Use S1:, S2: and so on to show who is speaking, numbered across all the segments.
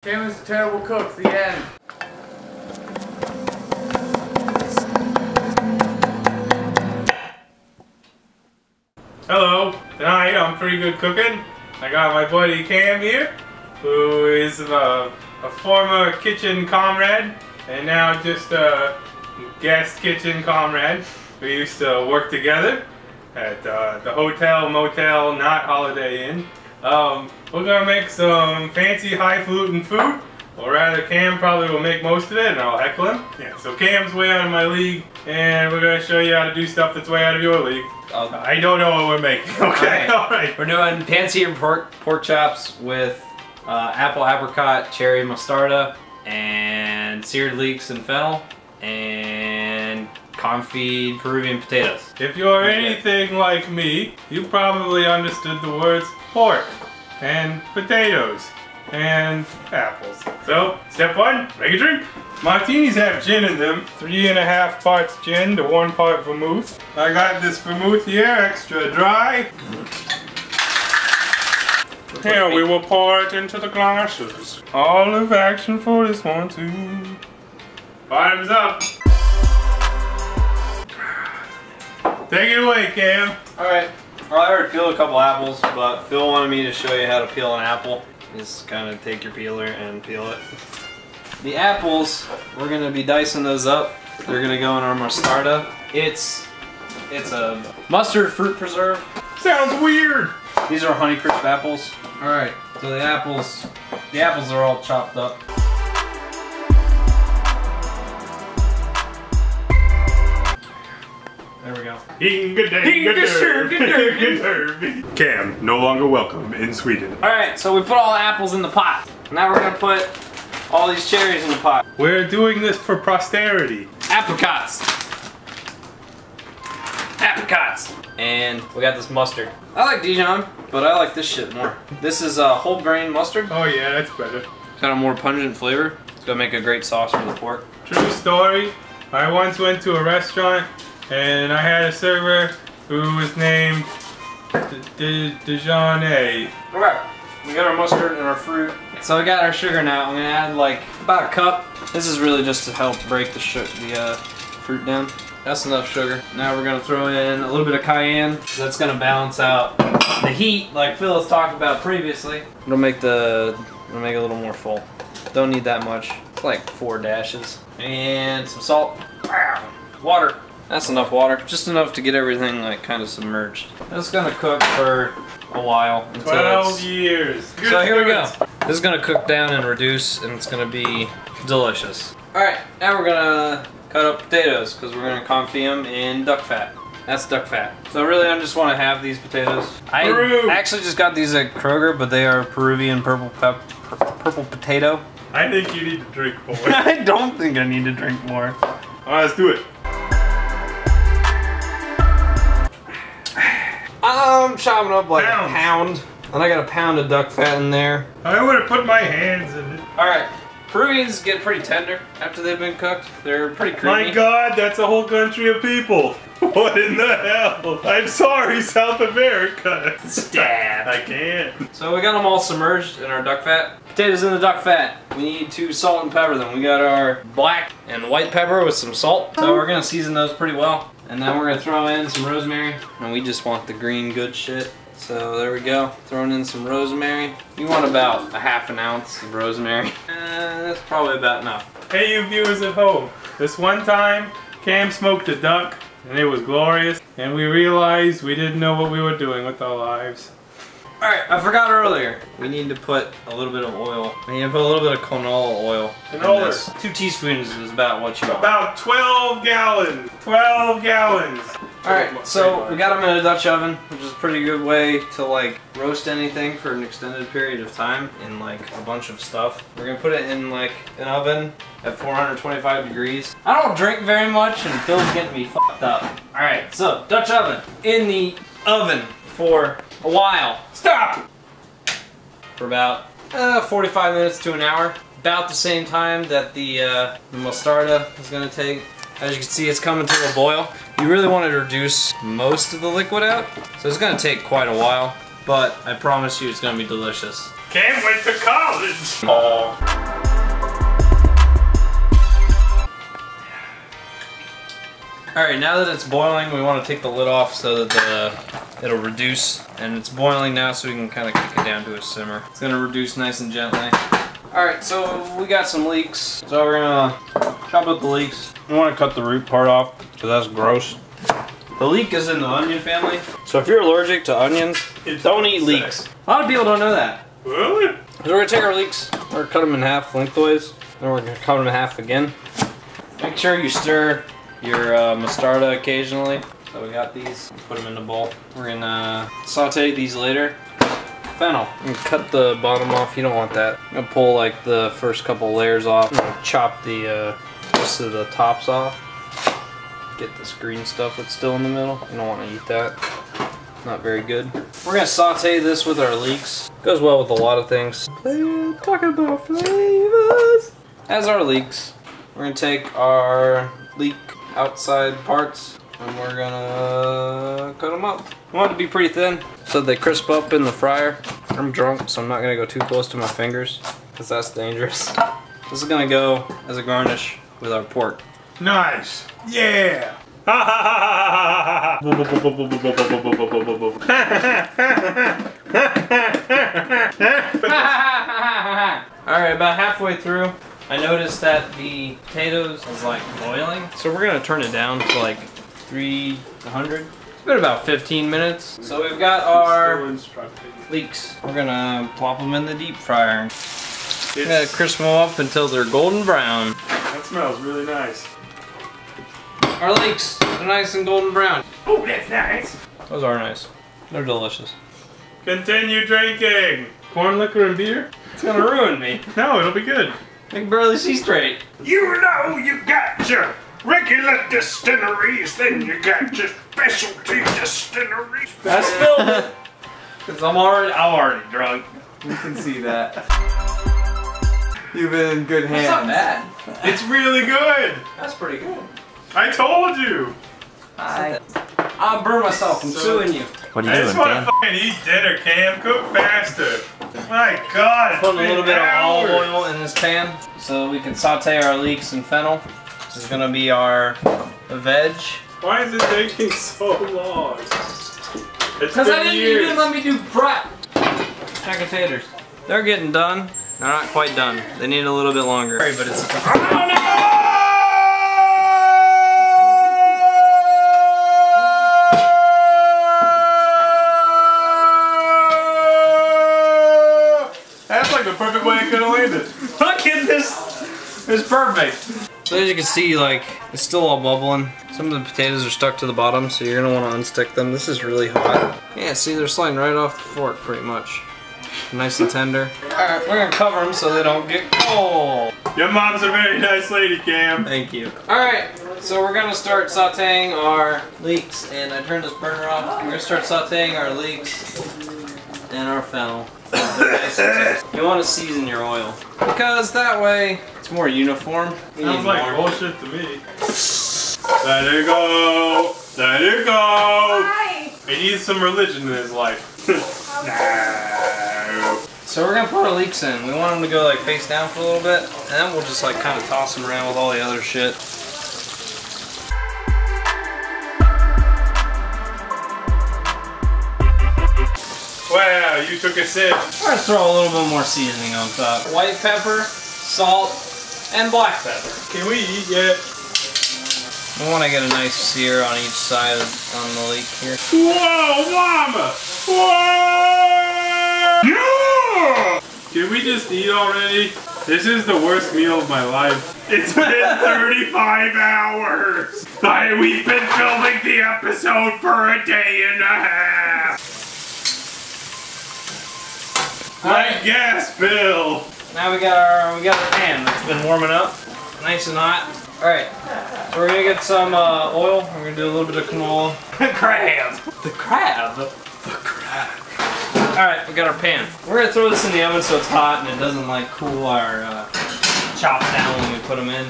S1: Cam is a terrible cook, the end. Hello, tonight I'm pretty good cooking. I got my buddy Cam here, who is a former kitchen comrade and now just a guest kitchen comrade. We used to work together at the hotel, motel, not Holiday Inn. We're gonna make some fancy highfalutin food, or rather Cam probably will make most of it and I'll heckle him. Yeah, so Cam's way out of my league and we're gonna show you how to do stuff that's way out of your league. I don't know what we're making, okay? Alright.
S2: We're doing pan-seared pork chops with apple, apricot, cherry, mostarda, and seared leeks and fennel, and confit Peruvian potatoes.
S1: If you're anything like me, you probably understood the words pork and potatoes and apples. So, step one, make a drink. Martinis have gin in them, 3.5 parts gin to 1 part vermouth. I got this vermouth here, extra dry. Here, we will pour it into the glasses. Olive action for this one too. Bottoms up. Take it away, Cam.
S2: Alright, well, I already peeled a couple apples, but Phil wanted me to show you how to peel an apple. Just kind of take your peeler and peel it. The apples, we're going to be dicing those up. They're going to go in our mostarda. It's a mustard fruit preserve.
S1: Sounds weird.
S2: These are Honeycrisp apples. Alright, so the apples are all chopped up. There we go.
S1: Cam, no longer welcome in Sweden.
S2: Alright, so we put all the apples in the pot. Now we're going to put all these cherries in the pot.
S1: We're doing this for posterity.
S2: Apricots. Apricots. And we got this mustard. I like Dijon, but I like this shit more. This is whole grain mustard.
S1: Oh yeah, that's better.
S2: It's got a more pungent flavor. It's gonna make a great sauce for the pork.
S1: True story. I once went to a restaurant and I had a server who was named Dijon.
S2: Alright, we got our mustard and our fruit. So we got our sugar now. I'm gonna add like about a cup. This is really just to help break the fruit down. That's enough sugar. Now we're gonna throw in a little bit of cayenne. That's gonna balance out the heat, like Phil has talked about previously. It'll make it a little more full. Don't need that much. It's like 4 dashes. And some salt. Water. That's enough water. Just enough to get everything like kind of submerged. It's gonna cook for a while.
S1: 12 years. Good
S2: so here we go. This is gonna cook down and reduce, and it's gonna be delicious. All right, now we're gonna cut up potatoes because we're gonna confit them in duck fat. That's duck fat. So really, I just want to have these potatoes. I actually just got these at Kroger, but they are Peruvian purple potato.
S1: I think you need to drink more.
S2: I don't think I need to drink more.
S1: Alright, let's do it.
S2: I'm chopping up like a pound. And I got a pound of duck fat in there.
S1: I would have put my hands in it.
S2: Alright, Peruvians get pretty tender after they've been cooked. They're pretty creamy.
S1: My God, that's a whole country of people. What in the hell? I'm sorry, South America.
S2: Stab.
S1: I can't.
S2: So we got them all submerged in our duck fat. Potatoes in the duck fat. We need to salt and pepper them. We got our black and white pepper with some salt. So we're gonna season those pretty well. And then we're gonna throw in some rosemary. And we just want the green good shit. So there we go, throwing in some rosemary. You want about 1/2 ounce of rosemary. That's probably about enough.
S1: Hey you viewers at home, this one time Cam smoked a duck and it was glorious and we realized we didn't know what we were doing with our lives.
S2: Alright, I forgot earlier. We need to put a little bit of oil. We need to put a little bit of canola oil.
S1: Canola.
S2: 2 teaspoons is about what you want.
S1: About 12 gallons. 12 gallons.
S2: Alright, so we got them in a Dutch oven, which is a pretty good way to like roast anything for an extended period of time in like a bunch of stuff. We're gonna put it in like an oven at 425 degrees. I don't drink very much and Phil's getting me fucked up. Alright, so Dutch oven. In the oven for a while. Stop! For about 45 minutes to an hour. About the same time that the mostarda is gonna take. As you can see, it's coming to a boil. You really want to reduce most of the liquid out, so it's going to take quite a while, but I promise you it's going to be delicious.
S1: Cam went to college. Oh.
S2: Alright, now that it's boiling, we want to take the lid off so that it'll reduce. And it's boiling now, so we can kind of kick it down to a simmer. It's going to reduce nice and gently. Alright, so we got some leeks. So we're going to chop up the leeks. We want to cut the root part off, because that's gross. The leek is in the onion family. So if you're allergic to onions, don't eat leeks. A lot of people don't know that.
S1: Really?
S2: So we're going to take our leeks, we're going to cut them in half lengthways. Then we're going to cut them in half again. Make sure you stir your Mostarda occasionally. So we got these, put them in the bowl. We're gonna saute these later. Fennel. And cut the bottom off, you don't want that. I'm gonna pull like the first couple layers off. Chop the rest of the tops off. Get this green stuff that's still in the middle. You don't want to eat that. Not very good. We're gonna saute this with our leeks. Goes well with a lot of things. Talking about flavors. As our leeks, we're gonna take our leek outside parts and we're gonna cut them up. I want it to be pretty thin so they crisp up in the fryer. I'm drunk, so I'm not gonna go too close to my fingers because that's dangerous. This is gonna go as a garnish with our pork.
S1: Nice. Yeah.
S2: Alright, about halfway through, I noticed that the potatoes is like boiling, so we're gonna turn it down to like 300. It's been about 15 minutes. So we've got our leeks. We're gonna plop them in the deep fryer. We're gonna crisp them up until they're golden brown.
S1: That smells really nice.
S2: Our leeks are nice and golden brown.
S1: Oh, that's nice.
S2: Those are nice. They're delicious.
S1: Continue drinking. Corn liquor and beer?
S2: It's gonna ruin me.
S1: No, it'll be good.
S2: I can barely see straight.
S3: You know you got your regular distilleries, then you got your specialty distilleries.
S2: I spilled it. Cause I'm already drunk. You can see that. You've been in good hands. That's not bad.
S1: It's really good.
S2: That's pretty good.
S1: I told you.
S2: I'll burn myself. I'm suing you.
S4: What are you
S1: I
S4: doing,
S1: just want
S4: Dan?
S1: to fucking eat dinner, Cam. Cook faster. My God.
S2: Putting a little bit of olive oil in this pan so we can saute our leeks and fennel. This is gonna be our veg.
S1: Why is it taking so long?
S2: Because I didn't even let me do prep. Pack of taters. They're getting done. They're not quite done. They need a little bit longer. Sorry, but it's. Oh no!
S1: That's like the perfect way I could have landed.
S2: Look at this! It's perfect. So as you can see, like, it's still all bubbling. Some of the potatoes are stuck to the bottom, so you're gonna want to unstick them. This is really hot. Yeah, see, they're sliding right off the fork, pretty much. Nice and tender. Alright, we're gonna cover them so they don't get cold.
S1: Your mom's a very nice lady, Cam.
S2: Thank you. Alright, so we're gonna start sauteing our leeks, and I turned this burner off. We're gonna start sauteing our leeks and our fennel. You want to season your oil because that way it's more uniform.
S1: Sounds like bullshit to me. Let it go. Let it go.
S5: Hi.
S1: He needs some religion in his life. No.
S2: So we're gonna put our leeks in. We want them to go like face down for a little bit, and then we'll just like kind of toss them around with all the other shit.
S1: Wow, you took a sip.
S2: We're gonna throw a little bit more seasoning on top. White pepper, salt, and black pepper.
S1: Can we eat yet?
S2: We want to get a nice sear on each side on the leek here.
S1: Whoa, mama! Whoa! Yeah! Can we just eat already? This is the worst meal of my life. It's been 35 hours. We've been filming the episode for a day and a half. My gas bill.
S2: Now we got the pan that's been warming up, nice and hot. All right, so we're gonna get some oil. We're gonna do a little bit of canola.
S1: Crab.
S2: The crab. The crab. All right, we got our pan. We're gonna throw this in the oven so it's hot and it doesn't like cool our chops down when we put them in.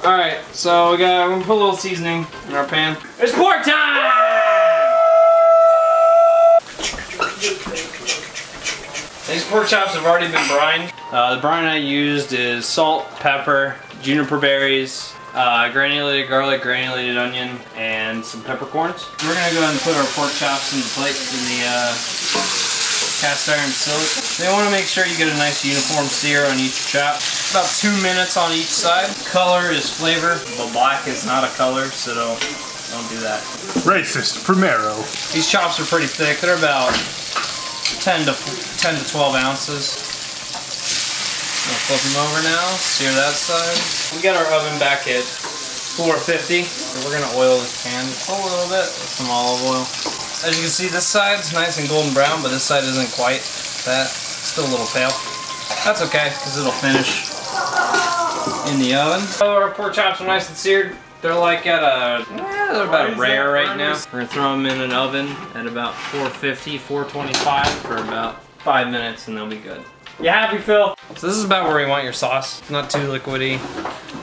S2: All right, so we're gonna put a little seasoning in our pan. It's pork time! These pork chops have already been brined. The brine I used is salt, pepper, juniper berries, granulated garlic, granulated onion, and some peppercorns. We're gonna go ahead and put our pork chops in the plate in the cast iron skillet. So you want to make sure you get a nice uniform sear on each chop. About 2 minutes on each side. Color is flavor, but black is not a color, so don't do that.
S1: Racist primero.
S2: These chops are pretty thick. They're about 10 to 12 ounces. I'll flip them over now. Sear that side. We got our oven back at 450. So we're gonna oil this pan just a little bit with some olive oil. As you can see, this side's nice and golden brown, but this side isn't quite that. It's still a little pale. That's okay, because it'll finish in the oven. So our pork chops are nice and seared. They're like at they're about rare right now. We're gonna throw them in an oven at about 450, 425 for about 5 minutes, and they'll be good. You happy, Phil? So this is about where you want your sauce. Not too liquidy,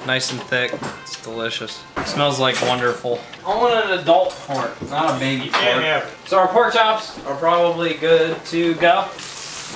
S2: nice and thick. It's delicious. It smells like wonderful. I want an adult pork, not a baby pork. So our pork chops are probably good to go.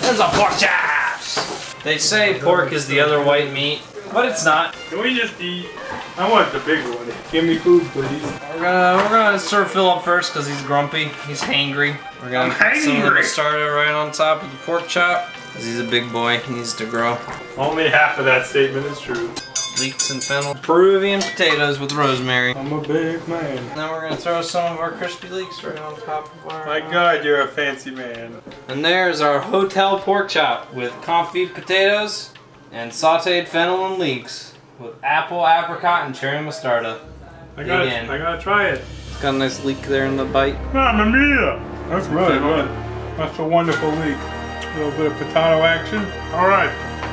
S2: There's our pork chops! They say pork is the other white meat, but it's not.
S1: Can we just eat? I want the big one. Give me food, please.
S2: We're gonna serve Phil up first because he's grumpy. He's hangry. We're gonna put some of the mostarda right on top of the pork chop because he's a big boy. He needs to grow.
S1: Only half of that statement is true.
S2: Leeks and fennel. Peruvian potatoes with rosemary.
S1: I'm a big man.
S2: Now we're gonna throw some of our crispy leeks right on top of our...
S1: My God, you're a fancy man.
S2: And there's our hotel pork chop with confit potatoes and sauteed fennel and leeks with apple, apricot, and cherry mostarda.
S1: I gotta try it.
S2: It's got a nice leek there in the bite.
S1: Mamma mia! That's really good. That's a wonderful leek. A little bit of potato action. Alright,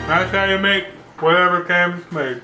S1: that's how you make whatever Cam's made.